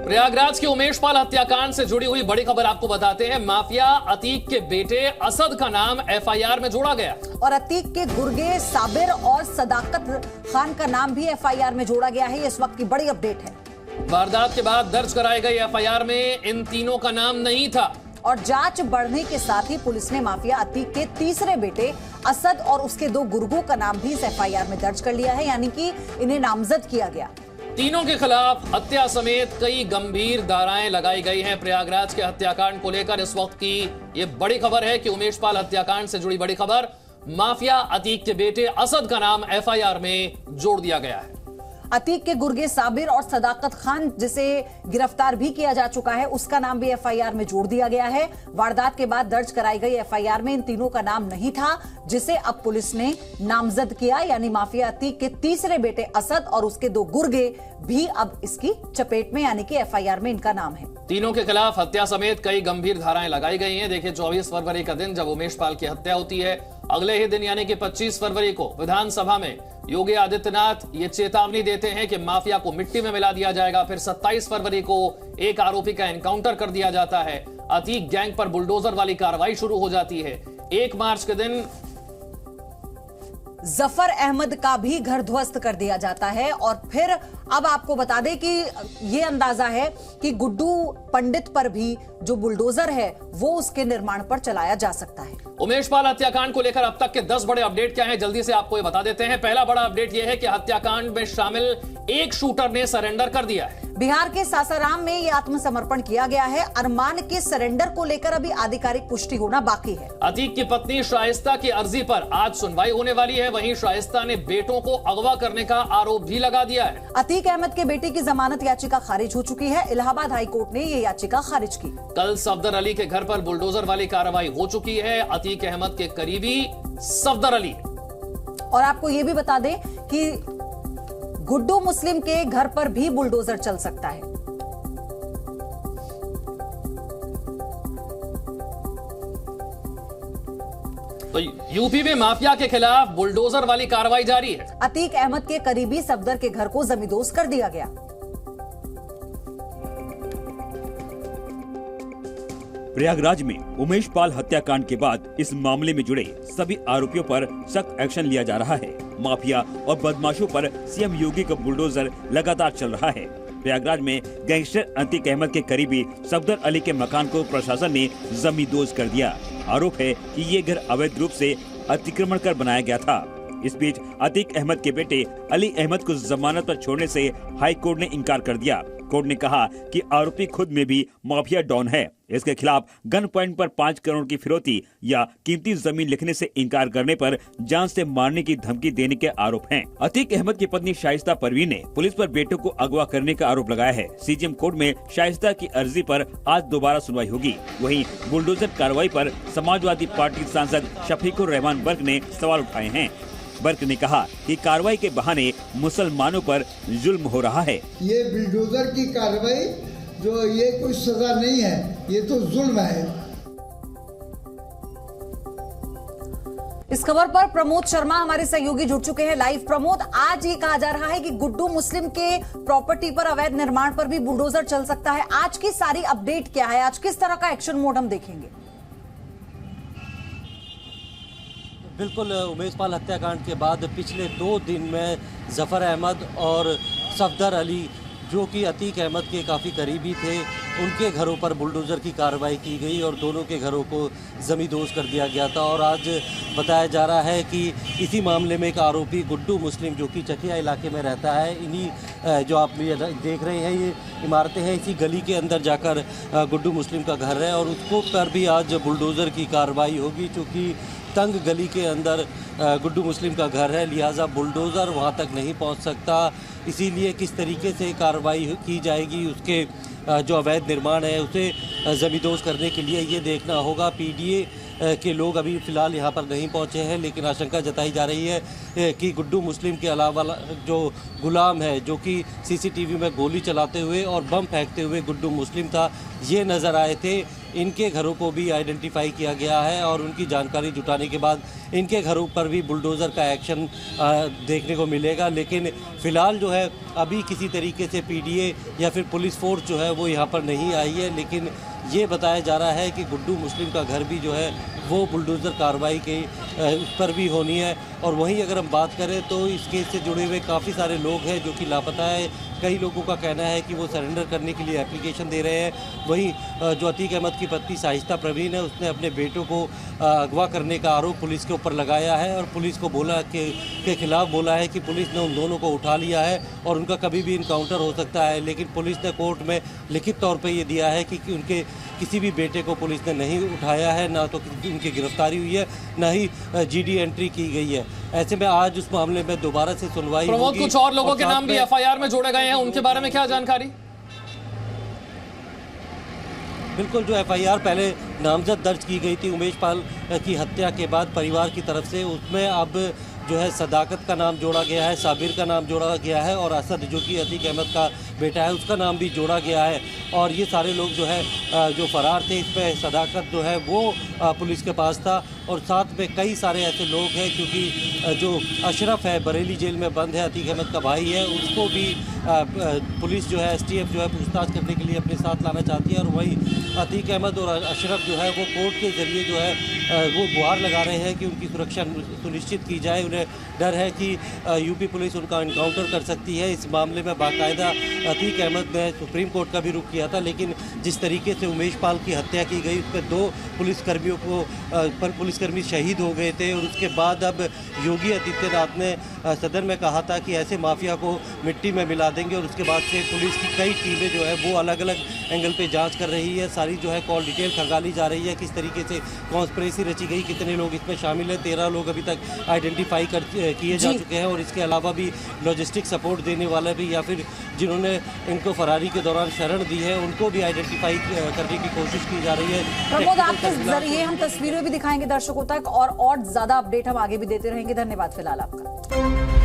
प्रयागराज के उमेश पाल हत्याकांड से जुड़ी हुई बड़ी खबर आपको बताते हैं। माफिया अतीक के बेटे असद का नाम एफआईआर में जोड़ा गया और अतीक के गुर्गे साबिर और सदाकत खान का नाम भी एफआईआर में जोड़ा गया है। ये इस वक्त की बड़ी अपडेट है। वारदात के बाद दर्ज कराई गई एफआईआर में इन तीनों का नाम नहीं था और जांच बढ़ने के साथ ही पुलिस ने माफिया अतीक के तीसरे बेटे असद और उसके 2 गुर्गों का नाम भी इस एफआईआर में दर्ज कर लिया है, यानी कि इन्हें नामजद किया गया। तीनों के खिलाफ हत्या समेत कई गंभीर धाराएं लगाई गई हैं। प्रयागराज के हत्याकांड को लेकर इस वक्त की ये बड़ी खबर है कि उमेश पाल हत्याकांड से जुड़ी बड़ी खबर, माफिया अतीक के बेटे असद का नाम एफआईआर में जोड़ दिया गया है। अतीक के गुर्गे साबिर और सदाकत खान, जिसे गिरफ्तार भी किया जा चुका है, उसका नाम भी एफआईआर में जोड़ दिया गया है। वारदात के बाद दर्ज कराई गई एफआईआर में इन तीनों का नाम नहीं था, जिसे अब पुलिस ने नामजद किया, यानी माफिया अतीक के तीसरे बेटे असद और उसके 2 गुर्गे भी अब इसकी चपेट में, यानी कि एफआईआर में इनका नाम है। तीनों के खिलाफ हत्या समेत कई गंभीर धाराएं लगाई गई हैं। देखिए, 24 फरवरी का दिन जब उमेश पाल की हत्या होती है, अगले ही दिन यानी कि 25 फरवरी को विधानसभा में योगी आदित्यनाथ ये चेतावनी देते हैं कि माफिया को मिट्टी में मिला दिया जाएगा। फिर 27 फरवरी को एक आरोपी का एनकाउंटर कर दिया जाता है। अतीक गैंग पर बुलडोजर वाली कार्रवाई शुरू हो जाती है। 1 मार्च के दिन जफर अहमद का भी घर ध्वस्त कर दिया जाता है। और फिर अब आपको बता दें कि यह अंदाजा है कि गुड्डू पंडित पर भी जो बुलडोजर है वो उसके निर्माण पर चलाया जा सकता है। उमेश पाल हत्याकांड को लेकर अब तक के 10 बड़े अपडेट क्या हैं, जल्दी से आपको ये बता देते हैं। पहला बड़ा अपडेट यह है कि हत्याकांड में शामिल एक शूटर ने सरेंडर कर दिया है। बिहार के सासाराम में यह आत्मसमर्पण किया गया है। अरमान के सरेंडर को लेकर अभी आधिकारिक पुष्टि होना बाकी है। अतीक की पत्नी शाइस्ता की अर्जी पर आज सुनवाई होने वाली है। वहीं शाइस्ता ने बेटों को अगवा करने का आरोप भी लगा दिया है। अतीक अहमद के बेटे की जमानत याचिका खारिज हो चुकी है। इलाहाबाद हाईकोर्ट ने यह याचिका खारिज की। कल सफदर अली के घर पर बुलडोजर वाली कार्रवाई हो चुकी है। अतीक अहमद के करीबी सफदर अली, और आपको यह भी बता दें कि गुड्डू मुस्लिम के घर पर भी बुलडोजर चल सकता है। तो यूपी में माफिया के खिलाफ बुलडोजर वाली कार्रवाई जारी है। अतीक अहमद के करीबी सफदर के घर को जमींदोज कर दिया गया। प्रयागराज में उमेश पाल हत्याकांड के बाद इस मामले में जुड़े सभी आरोपियों पर सख्त एक्शन लिया जा रहा है। माफिया और बदमाशों पर सीएम योगी का बुलडोजर लगातार चल रहा है। प्रयागराज में गैंगस्टर अतीक अहमद के करीबी सफदर अली के मकान को प्रशासन ने जमींदोज कर दिया। आरोप है कि ये घर अवैध रूप से अतिक्रमण कर बनाया गया था। इस बीच अतीक अहमद के बेटे अली अहमद को जमानत पर छोड़ने से हाई कोर्ट ने इनकार कर दिया। कोर्ट ने कहा कि आरोपी खुद में भी माफिया डॉन है। इसके खिलाफ गन पॉइंट पर 5 करोड़ की फिरौती या कीमती जमीन लिखने से इनकार करने पर जान से मारने की धमकी देने के आरोप हैं। अतीक अहमद की पत्नी शाइस्ता परवीन ने पुलिस पर बेटों को अगवा करने का आरोप लगाया है। सीजेएम कोर्ट में शाइस्ता की अर्जी पर आज दोबारा सुनवाई होगी। वहीं बुलडोजर कार्रवाई पर समाजवादी पार्टी सांसद शफीकुर रहमान बर्क ने सवाल उठाए हैं। बर्क ने कहा कि कार्रवाई के बहाने मुसलमानों पर जुल्म हो रहा है। ये बुलडोजर की कार्रवाई जो ये कोई सजा नहीं है, ये तो जुल्म है। इस खबर पर प्रमोद शर्मा हमारे सहयोगी जुड़ चुके हैं लाइव। प्रमोद, आज ये कहा जा रहा है कि गुड्डू मुस्लिम के प्रॉपर्टी पर अवैध निर्माण पर भी बुलडोजर चल सकता है। आज की सारी अपडेट क्या है? आज किस तरह का एक्शन मोड हम देखेंगे? बिल्कुल, उमेश पाल हत्याकांड के बाद पिछले 2 दिन में जफर अहमद और सफदर अली, जो कि अतीक अहमद के काफ़ी करीबी थे, उनके घरों पर बुलडोज़र की कार्रवाई की गई और दोनों के घरों को जमींदोज कर दिया गया था। और आज बताया जा रहा है कि इसी मामले में एक आरोपी गुड्डू मुस्लिम, जो कि चकिया इलाके में रहता है, इन्हीं जो आप देख रहे हैं ये इमारतें हैं, इसी गली के अंदर जाकर गुड्डू मुस्लिम का घर है और उसको पर भी आज बुलडोज़र की कार्रवाई होगी। चूँकि तंग गली के अंदर गुड्डू मुस्लिम का घर है, लिहाजा बुलडोज़र वहां तक नहीं पहुंच सकता। इसीलिए किस तरीके से कार्रवाई की जाएगी, उसके जो अवैध निर्माण है उसे जमींदोज करने के लिए ये देखना होगा। पीडीए के लोग अभी फ़िलहाल यहाँ पर नहीं पहुँचे हैं, लेकिन आशंका जताई जा रही है कि गुड्डू मुस्लिम के अलावा जो गुलाम है, जो कि सीसीटीवी में गोली चलाते हुए और बम फेंकते हुए गुड्डू मुस्लिम था, ये नज़र आए थे। इनके घरों को भी आइडेंटिफाई किया गया है और उनकी जानकारी जुटाने के बाद इनके घरों पर भी बुलडोज़र का एक्शन देखने को मिलेगा। लेकिन फ़िलहाल जो है अभी किसी तरीके से पीडीए या फिर पुलिस फोर्स जो है वो यहाँ पर नहीं आई है, लेकिन ये बताया जा रहा है कि गुड्डू मुस्लिम का घर भी जो है वो बुलडोज़र कार्रवाई के उस पर भी होनी है। और वहीं अगर हम बात करें तो इस केस से जुड़े हुए काफ़ी सारे लोग हैं जो कि लापता है। कई लोगों का कहना है कि वो सरेंडर करने के लिए एप्लीकेशन दे रहे हैं। वहीं जो अतीक अहमद की पत्नी शाइस्ता प्रवीण है, उसने अपने बेटों को अगवा करने का आरोप पुलिस के ऊपर लगाया है और पुलिस को बोला के खिलाफ बोला है कि पुलिस ने उन दोनों को उठा लिया है और उनका कभी भी इनकाउंटर हो सकता है। लेकिन पुलिस ने कोर्ट में लिखित तौर पर ये दिया है कि उनके किसी भी बेटे को पुलिस ने नहीं उठाया है, ना तो उनकी गिरफ्तारी हुई है, ना ही जीडी एंट्री की गई है। ऐसे में आज उस मामले में दोबारा से सुनवाई प्रमोद, होगी। कुछ और लोगों के नाम भी एफआईआर में जोड़े गए हैं, उनके बारे में क्या जानकारी? बिल्कुल, जो एफआईआर पहले नामजद दर्ज की गई थी उमेश पाल की हत्या के बाद परिवार की तरफ से, उसमें अब जो है सदाकत का नाम जोड़ा गया है, साबिर का नाम जोड़ा गया है और असद जो कि अतीक अहमद का बेटा है उसका नाम भी जोड़ा गया है। और ये सारे लोग जो है जो फरार थे, इसमें सदाकत जो है वो पुलिस के पास था और साथ में कई सारे ऐसे लोग हैं क्योंकि जो अशरफ है बरेली जेल में बंद है, अतीक अहमद का भाई है, उसको भी पुलिस जो है एसटीएफ जो है पूछताछ करने के लिए अपने साथ लाना चाहती है। और वही अतीक अहमद और अशरफ जो है वो कोर्ट के ज़रिए जो है वो गुहार लगा रहे हैं कि उनकी सुरक्षा सुनिश्चित की जाए। उन्हें डर है कि यूपी पुलिस उनका इनकाउंटर कर सकती है। इस मामले में बाकायदा अतीक अहमद ने सुप्रीम कोर्ट का भी रुख किया था, लेकिन जिस तरीके से उमेश पाल की हत्या की गई उस पर 2 पुलिसकर्मियों को पुलिसकर्मी शहीद हो गए थे और उसके बाद अब योगी आदित्यनाथ ने सदन में कहा था कि ऐसे माफिया को मिट्टी में मिला देंगे और उसके बाद से पुलिस की कई टीमें जो है वो अलग अलग एंगल पे जांच कर रही है। सारी जो है कॉल डिटेल खंगाली जा रही है, किस तरीके से कॉन्स्पिरेसी रची गई, कितने लोग इसमें शामिल हैं। 13 लोग अभी तक आइडेंटिफाई किए जा चुके हैं और इसके अलावा भी लॉजिस्टिक सपोर्ट देने वाले भी या फिर जिन्होंने इनको फरारी के दौरान शरण दी है उनको भी आइडेंटिफाई करने की कोशिश की जा रही है। प्रमोद, आपके जरिए हम तस्वीरें भी दिखाएंगे दर्शकों तक और ज्यादा अपडेट हम आगे भी देते रहेंगे। धन्यवाद फिलहाल आपका।